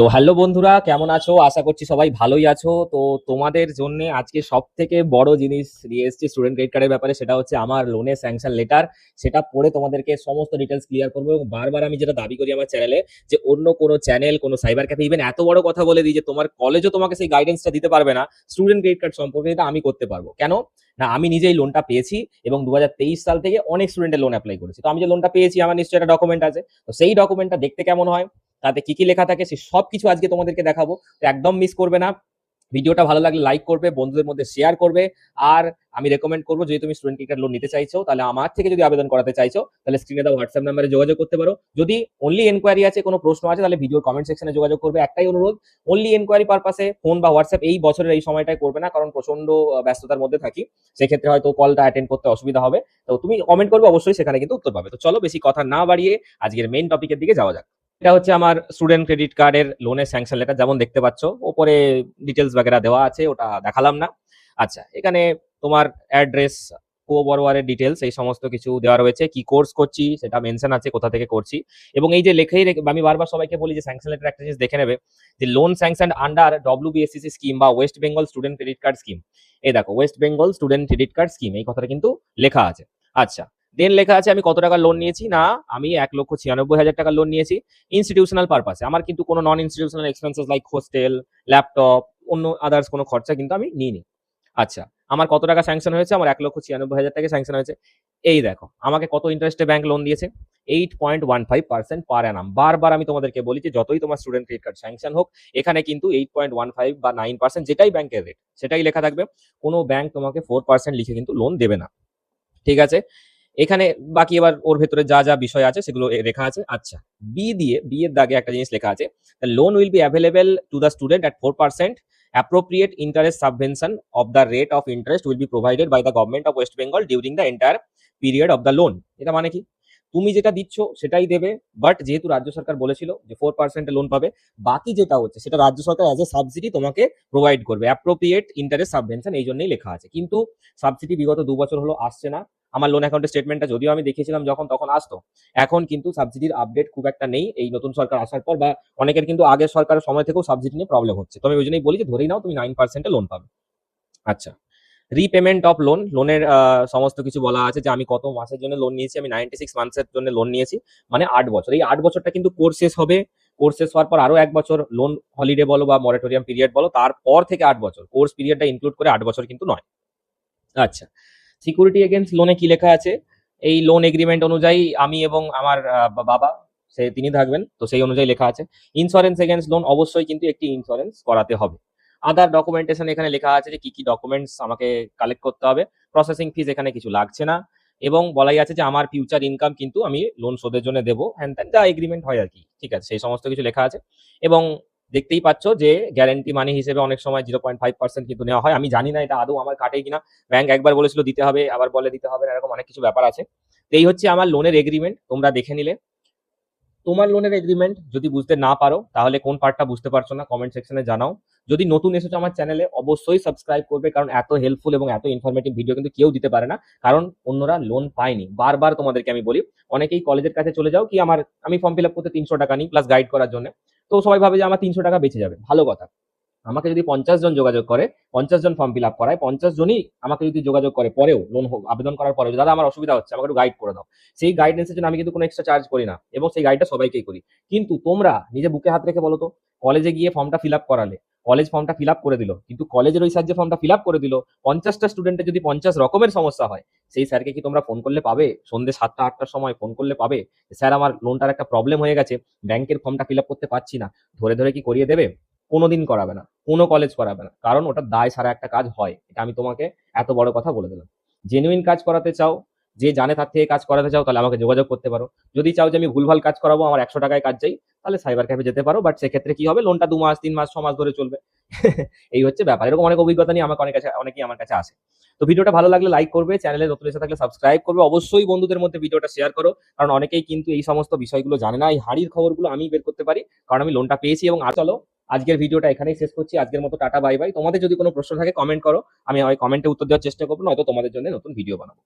তো হ্যালো বন্ধুরা, কেমন আছো? আশা করছি সবাই ভালোই আছো। তো তোমাদের জন্য আজকে সব থেকে বড় জিনিস নিয়ে এসেছি স্টুডেন্ট ক্রেডিট কার্ডের ব্যাপারে। সেটা হচ্ছে আমার লোনের স্যাংশন লেটার। সেটা পড়ে তোমাদেরকে সমস্ত ডিটেলস ক্লিয়ার করবো। এবং বারবার আমি যেটা দাবি করি আমার চ্যানেলে, যে অন্য কোনো চ্যানেল, কোনো সাইবার ক্যাফে, ইভেন এত বড় কথা বলে দিই যে তোমার কলেজও তোমাকে সেই গাইডেন্সটা দিতে পারবে না স্টুডেন্ট ক্রেডিট কার্ড সম্পর্কে। এটা আমি করতে পারবো। কেন? না, আমি নিজেই লোনটা পেয়েছি এবং 2023 সাল থেকে অনেক স্টুডেন্টের লোন অ্যাপ্লাই করেছি। তো আমি যে লোনটা পেয়েছি, আমার নিশ্চয়ই একটা ডকুমেন্ট আছে। তো সেই ডকুমেন্টটা দেখতে কেমন হয়, তাতে কি কি লেখা থাকে, সে সব কিছু আজকে তোমাদেরকে দেখাবো। তো একদম মিস করবে না। ভিডিওটা ভালো লাগলে লাইক করবে, বন্ধুদের মধ্যে শেয়ার করবে। আর আমি রেকমেন্ড করবো, যদি তুমি স্টুডেন্ট ক্রেডিট লোন নিতে চাইছো, তাহলে আমার থেকে যদি আবেদন করাতে চাইছো, তাহলে স্ক্রিনে দেওয়া হোয়াটসঅ্যাপ নাম্বারে যোগাযোগ করতে পারো। যদি অনলি এনকোয়ারি আছে, কোনো প্রশ্ন আছে, তাহলে ভিডিওর কমেন্ট সেকশনে যোগাযোগ করবে। একটাই অনুরোধ, অনলি এনকোয়ারি পারপাসে ফোন বা হোয়াটসঅ্যাপ এই বছরের এই সময়টায় করবে না, কারণ প্রচন্ড ব্যস্ততার মধ্যে থাকি। সেক্ষেত্রে হয়তো কলটা অ্যাটেন্ড করতে অসুবিধা হবে। তো তুমি কমেন্ট করবে, অবশ্যই সেখানে কিন্তু উত্তর পাবে। তো চলো বেশি কথা না বাড়িয়ে আজকের মেইন টপিকের দিকে যাওয়া যাক। এটা হচ্ছে আমার স্টুডেন্ট ক্রেডিট কার্ডের লোনের স্যাংশন লেটার। যেমন দেখতে পাচ্ছ ওপরে ডিটেলস বাগেরা দেওয়া আছে, ওটা দেখালাম না। আচ্ছা, এখানে তোমার অ্যাড্রেস, কো বরোয়ারের ডিটেলস, এই সমস্ত কিছু দেওয়া রয়েছে। কি কোর্স করছি সেটা মেনশন আছে, কোথা থেকে করছি। এবং এই যে লেখাই আমি বারবার সবাইকে বলি যে স্যাংশন লেটার একটা জিনিস দেখে নেবে, যে লোন স্যাংশন আন্ডার ডব্লিউবিএসসিসি স্কিম বা West Bengal student credit card scheme. এই দেখো, West Bengal student credit card scheme, এই কথাটা কিন্তু লেখা আছে। আচ্ছা, দেন লেখা আছে আমি কত টাকা লোন নিয়েছি। না, আমি 1,96,000 টাকা লোন নিয়েছি ইনস্টিটিউশনাল পারপাসে। আমার কিন্তু কোনো non institutional expenses like hostel, laptop, অন্য আদার্স কোনো খরচা কিন্তু আমি নিইনি। আচ্ছা, আমার কত টাকা স্যাংশন হয়েছে? আমার 1,96,000 টাকা স্যাংশন হয়েছে। এই দেখো, আমাকে কত ইন্টারেস্টে ব্যাংক লোন দিয়েছে? 8.15% পার অ্যানাম। বারবার আমি তোমাদেরকে বলি যে যতই তোমার স্টুডেন্ট ক্রেডিট কার্ড স্যাংশন হোক, এখানে কিন্তু 8.15 বা 9% যেটাই ব্যাংকের রেট সেটাই লেখা থাকবে। কোনো ব্যাংক তোমাকে 4% লিখে কিন্তু লোন দেবে না। ঠিক আছে? এখানে বাকি এবার ওর ভেতরে যা যা বিষয় আছে সেগুলো লেখা আছে। আচ্ছা, বি এর দাগে একটা জিনিস লেখা আছে, the loan will be available to the student at 4%। Appropriate interest subvention of the rate of interest will be provided by the government of West Bengal during the entire period of the loan. এটা মানে কি? তুমি যেটা দিচ্ছ সেটাই দেবে, but যেহেতু রাজ্য সরকার বলেছিল যে 4% লোন পাবে, বাকি যেটা হচ্ছে সেটা রাজ্য সরকার অ্যাজ এ সাবসিডি তোমাকে প্রোভাইড করবে। অ্যাপ্রোপ্রিয়েট ইন্টারেস্ট সাবভেনশন এই জন্যই লেখা আছে। কিন্তু সাবসিডি বিগত 2 বছর হলো আসছে না। আমার লোন অ্যাকাউন্টের স্টেটমেন্টটা যদিও আমি দেখিয়েছিলাম যখন, তখন আসতো। এখন কিন্তু সাবসিডির আপডেট খুব একটা নেই এই নতুন সরকার আসার পর, বা অনেকের কিন্তু আগের সরকারের সময় থেকেও সাবসিডি নিয়ে প্রবলেম হচ্ছে। তো আমি ওই জন্যই বলি যে ধরেই নাও তুমি 9% লোন পাবে। আচ্ছা, রিপেমেন্ট অফ লোন, লোনের সমস্ত কিছু বলা আছে, যে আমি কত মাসের জন্য লোন নিয়েছি। আমি 96 মান্থসের জন্য লোন নিয়েছি, মানে 8 বছর। এই 8 বছরটা কিন্তু কোর্স শেষ হবে। কোর্স শেষ হওয়ার পর আরো 1 বছর লোন হলিডে বলো বা মরাটোরিয়াম পিরিয়ড বলো, তারপর থেকে 8 বছর, কোর্স পিরিয়ডটা ইনক্লুড করে 8 বছর কিন্তু নয়। আচ্ছা, সিকিউরিটি এগেইনস্ট লোনে কি লেখা আছে? এই লোন এগ্রিমেন্ট অনুযায়ী আমি এবং আমার বাবা, তিনি থাকবেন, তো সেই অনুযায়ী লেখা আছে। ইন্স্যুরেন্স এগেইনস্ট লোন, অবশ্যই কিন্তু একটি ইন্স্যুরেন্স করাতে হবে। আদার ডকুমেন্টেশন এখানে লেখা আছে যে কি কি ডকুমেন্টস আমাকে কালেক্ট করতে হবে। প্রসেসিং ফিজ এখানে কিছু লাগছে না। এবং বলাই আছে যে আমার ফিউচার ইনকাম কিন্তু আমি লোন শোধের জন্য দেবো, হ্যান ত্যান যা এগ্রিমেন্ট হয় আর কি। ঠিক আছে, সেই সমস্ত কিছু লেখা আছে। এবং দেখতেই পাচ্ছ যে গ্যারান্টি মানি হিসেবে অনেক সময় 0.5% কিন্তু নেওয়া হয়। আমি জানি না এটা আদৌ আমার কাটে কিনা। ব্যাংক একবার বলেছিল দিতে হবে, আবার বলে দিতে হবে না, এরকম অনেক কিছু ব্যাপার আছে। তো এই হচ্ছে আমার লোনের এগ্রিমেন্ট, তোমরা দেখে নিলে। তোমার লোনের এগ্রিমেন্ট যদি বুঝতে না পারো, তাহলে কোন পার্টটা বুঝতে পারছো না কমেন্ট সেকশনে জানাও। যদি নতুন এসেছো আমার চ্যানেলে, অবশ্যই সাবস্ক্রাইব করবে, কারণ এত হেল্পফুল এবং এত ইনফরমেটিভ ভিডিও কিন্তু কেউ দিতে পারে না, কারণ অন্যরা লোন পায়নি। বারবার তোমাদেরকে আমি বলি, অনেকেই কলেজের কাছে চলে যাও কি, আমি ফর্ম ফিল আপ করতে 300 টাকা নিই প্লাস গাইড করার জন্য। তো সবাই ভাবে যে আমার 300 টাকা বেঁচে যাবে, ভালো কথা। আমাকে যদি 50 জন যোগাযোগ করে, 50 জন ফর্ম ফিল আপ করায়, 50 জনই আমাকে যদি যোগাযোগ করে পরেও, লোন আবেদন করার পরেও, দাদা আমার অসুবিধা হচ্ছে, আমাকে একটু গাইড করে দাও, সেই গাইডেন্সের জন্য আমি কিন্তু কোনো এক্সট্রা চার্জ করি না, এবং সেই গাইডটা সবাইকেই করি। কিন্তু তোমরা নিজে বুকে হাত রেখে বলো তো, কলেজে গিয়ে ফর্মটা ফিল আপ করালে, কলেজ ফর্মটা ফিল আপ করে দিল, কিন্তু কলেজের ওই স্যার যে ফর্মটা ফিল আপ করে দিল, 50টা স্টুডেন্টের যদি 50 রকমের সমস্যা হয়, সেই স্যারকে কি তোমরা ফোন করলে পাবে? সন্ধ্যে 7টা 8টার সময় ফোন করলে পাবে? স্যার আমার লোনটার একটা প্রবলেম হয়ে গেছে, ব্যাংকের ফর্মটা ফিল আপ করতে পারছি না, ধরে ধরে কি করিয়ে দেবে? কোনোদিন করাবে না, কোনো কলেজ করাবে না, কারণ ওটা দায় সারা একটা কাজ হয়। এটা আমি তোমাকে এত বড় কথা বলে দিলাম। জেনুইন কাজ করাতে চাও, যে জানে তার থেকে কাজ করাতে চাও, তাহলে আমাকে যোগাযোগ করতে পারো। যদি চাও যে আমি ভুলভাল কাজ করাবো, আমার 100 টাকায় কাজ চাই, তাহলে সাইবার ক্যাফে যেতে পারো। বাট সেক্ষেত্রে কি হবে, লোনটা 2 মাস 3 মাস 6 মাস ধরে চলবে। এই হচ্ছে ব্যাপার। এরকম অনেক অভিজ্ঞতা নিয়ে আমাকে অনেকেই আমার কাছে আসে। তো ভিডিওটা ভালো লাগলে লাইক করবে, চ্যানেলে নতুন এসে থাকলে সাবস্ক্রাইব করবে, অবশ্যই বন্ধুদের মধ্যে ভিডিওটা শেয়ার করো, কারণ অনেকেই কিন্তু এই সমস্ত বিষয়গুলো জানে না। এই হাড়ির খবরগুলো আমি বের করতে পারি, কারণ আমি লোনটা পেয়েছি। এবং আর চলো, আজকের ভিডিওটা এখানেই শেষ করছি। আজকের মতো টাটা বাই বাই। তোমাদের যদি কোনো প্রশ্ন থাকে কমেন্ট করো, আমি হয় কমেন্টে উত্তর দেওয়ার চেষ্টা করবো, নয়তো তোমাদের জন্য নতুন ভিডিও বানাবো।